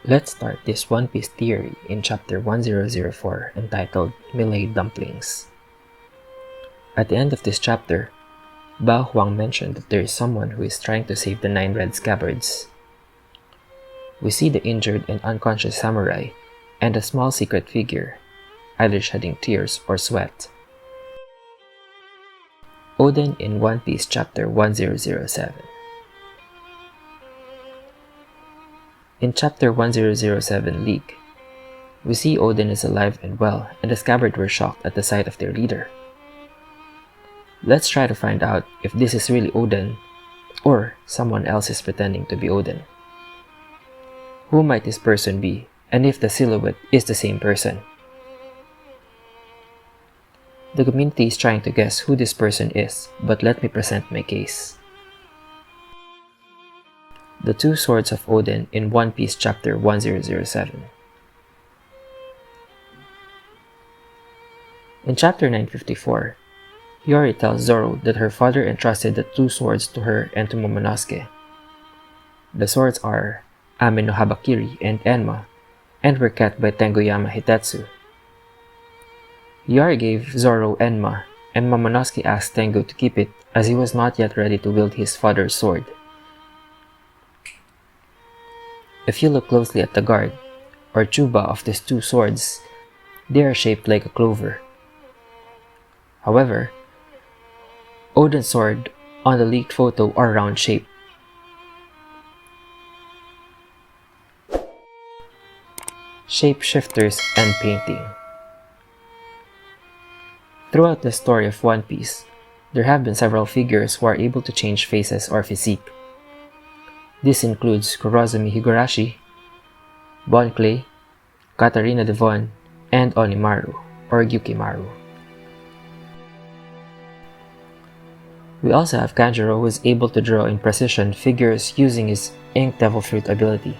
Let's start this One Piece theory in chapter 1004 entitled Melee Dumplings. At the end of this chapter, Bao Huang mentioned that there is someone who is trying to save the 9 red Scabbards. We see the injured and unconscious samurai and a small secret figure, either shedding tears or sweat. Oden in One Piece chapter 1007. In chapter 1007 League, we see Oden is alive and well, and the Scabbards were shocked at the sight of their leader. Let's try to find out if this is really Oden, or someone else is pretending to be Oden. Who might this person be, and if the silhouette is the same person? The community is trying to guess who this person is, but let me present my case. The two swords of Oden in One Piece chapter 1007. In chapter 954, Hiyori tells Zoro that her father entrusted the two swords to her and to Momonosuke. The swords are Ame no Habakiri and Enma, and were kept by Tengoyama Hitetsu. Hiyori gave Zoro Enma, and Momonosuke asked Tengu to keep it as he was not yet ready to wield his father's sword. If you look closely at the guard, or chuba of these two swords, they are shaped like a clover. However, Oden's sword on the leaked photo are round-shaped. Shapeshifters and painting. Throughout the story of One Piece, there have been several figures who are able to change faces or physique. This includes Kurozumi Higurashi, Bon Clay, Catarina Devon, and Onimaru, or Gyukimaru. We also have Kanjuro, who is able to draw in precision figures using his Ink Devil Fruit ability.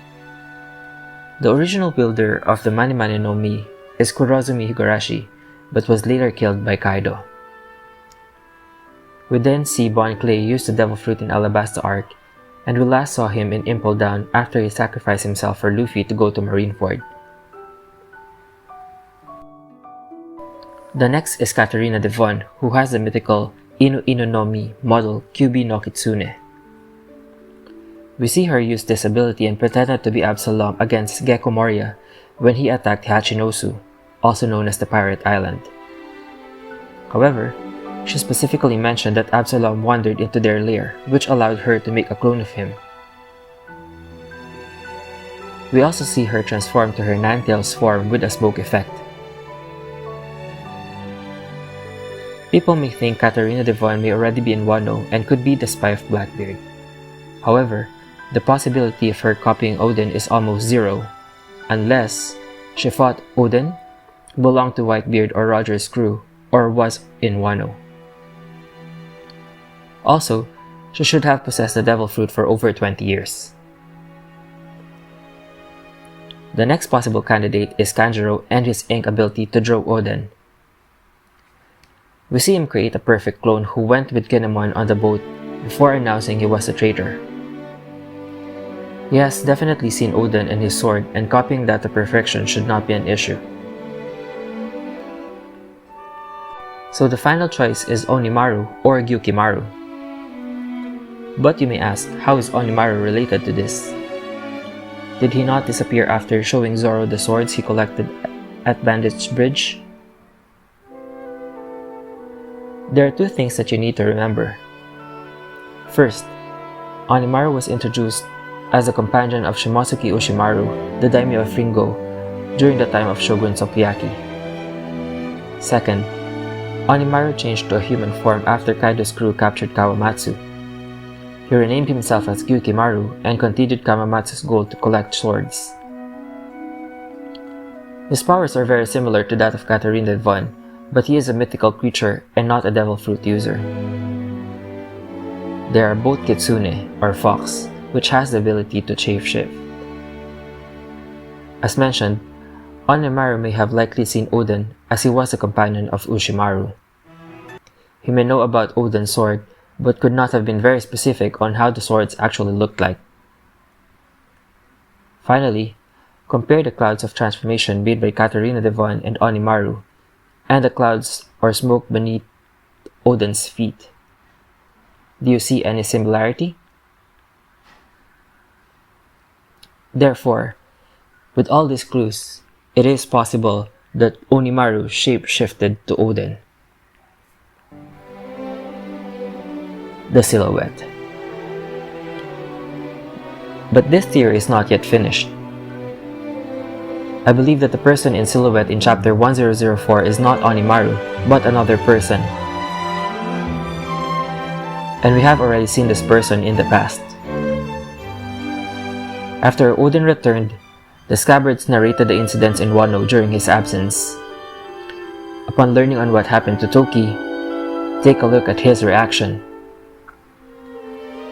The original builder of the Mani Mani no Mi is Kurozumi Higurashi, but was later killed by Kaido. We then see Bon Clay use the Devil Fruit in Alabasta arc, and we last saw him in Impel Down after he sacrificed himself for Luffy to go to Marineford. The next is Catarina Devon, who has the mythical Inu Inu no Mi model Kyubi no Kitsune. We see her use this ability and pretended to be Absalom against Gecko Moria when he attacked Hachinosu, also known as the Pirate Island. However, she specifically mentioned that Absalom wandered into their lair, which allowed her to make a clone of him. We also see her transform to her Ninetales form with a smoke effect. People may think Catarina Devon may already be in Wano and could be the spy of Blackbeard. However, the possibility of her copying Oden is almost zero, unless she fought Oden, belonged to Whitebeard or Roger's crew, or was in Wano. Also, she should have possessed the Devil Fruit for over 20 years. The next possible candidate is Kanjuro and his ink ability to draw Oden. We see him create a perfect clone who went with Kinemon on the boat before announcing he was a traitor. He has definitely seen Oden and his sword, and copying that to perfection should not be an issue. So the final choice is Onimaru or Gyukimaru. But you may ask, how is Onimaru related to this? Did he not disappear after showing Zoro the swords he collected at Bandage Bridge? There are two things that you need to remember. First, Onimaru was introduced as a companion of Shimosuke Ushimaru, the daimyo of Ringo, during the time of Shogun Sukiyaki. Second, Onimaru changed to a human form after Kaido's crew captured Kawamatsu. He renamed himself as Gyukimaru and continued Kawamatsu's goal to collect swords. His powers are very similar to that of Catarina Devon, but he is a mythical creature and not a Devil Fruit user. They are both Kitsune, or fox, which has the ability to shapeshift. As mentioned, Onimaru may have likely seen Oden as he was a companion of Ushimaru. He may know about Oden's sword, but could not have been very specific on how the swords actually looked like. Finally, Compare the clouds of transformation made by Catarina, Devon, and Onimaru, and the clouds or smoke beneath Oden's feet. Do you see any similarity? Therefore, with all these clues, it is possible that Onimaru shape-shifted to Oden. The silhouette. But this theory is not yet finished. I believe that the person in silhouette in chapter 1004 is not Onimaru, but another person. And we have already seen this person in the past. After Oden returned, the Scabbards narrated the incidents in Wano during his absence. Upon learning on what happened to Toki, take a look at his reaction.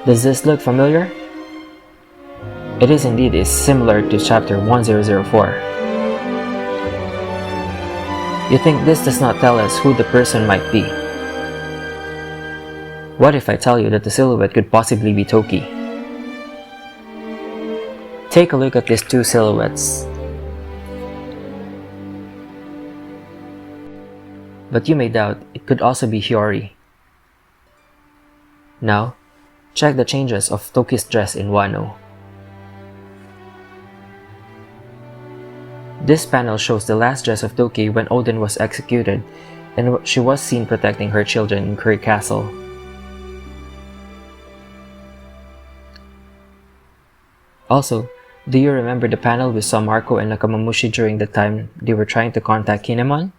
Does this look familiar? It is indeed similar to chapter 1004. You think this does not tell us who the person might be? What if I tell you that the silhouette could possibly be Toki? Take a look at these two silhouettes. But you may doubt it could also be Hiyori. Now, check the changes of Toki's dress in Wano. This panel shows the last dress of Toki when Oden was executed, and she was seen protecting her children in Curry Castle. Also, do you remember the panel we saw Marco and Nakamamushi during the time they were trying to contact Kinemon?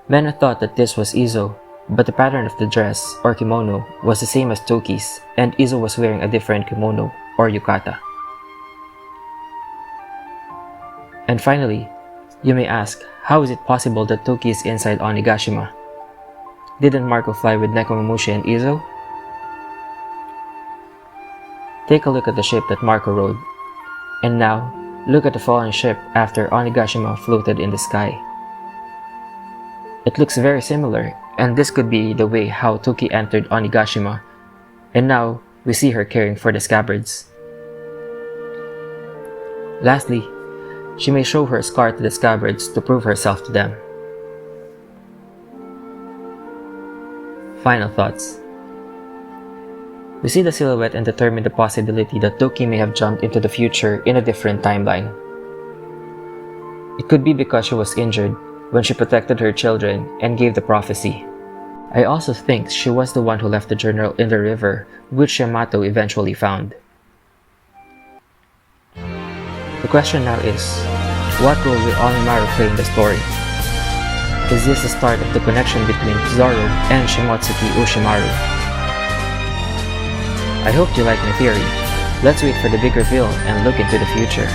Many thought that this was Izo, but the pattern of the dress, or kimono, was the same as Toki's, and Izo was wearing a different kimono, or yukata. And finally, you may ask, how is it possible that Toki is inside Onigashima? Didn't Marco fly with Nakamamushi and Izo? Take a look at the ship that Marco rode. And now, look at the fallen ship after Onigashima floated in the sky. It looks very similar, and this could be the way how Toki entered Onigashima, and now we see her caring for the Scabbards. Lastly, she may show her scar to the Scabbards to prove herself to them. Final thoughts. We see the silhouette and determine the possibility that Toki may have jumped into the future in a different timeline. It could be because she was injured when she protected her children and gave the prophecy. I also think she was the one who left the journal in the river, which Yamato eventually found. The question now is, what role will Onimaru play in the story? Is this the start of the connection between Zoro and Shimotsuki Ushimaru? I hope you like my theory. Let's wait for the big reveal and look into the future.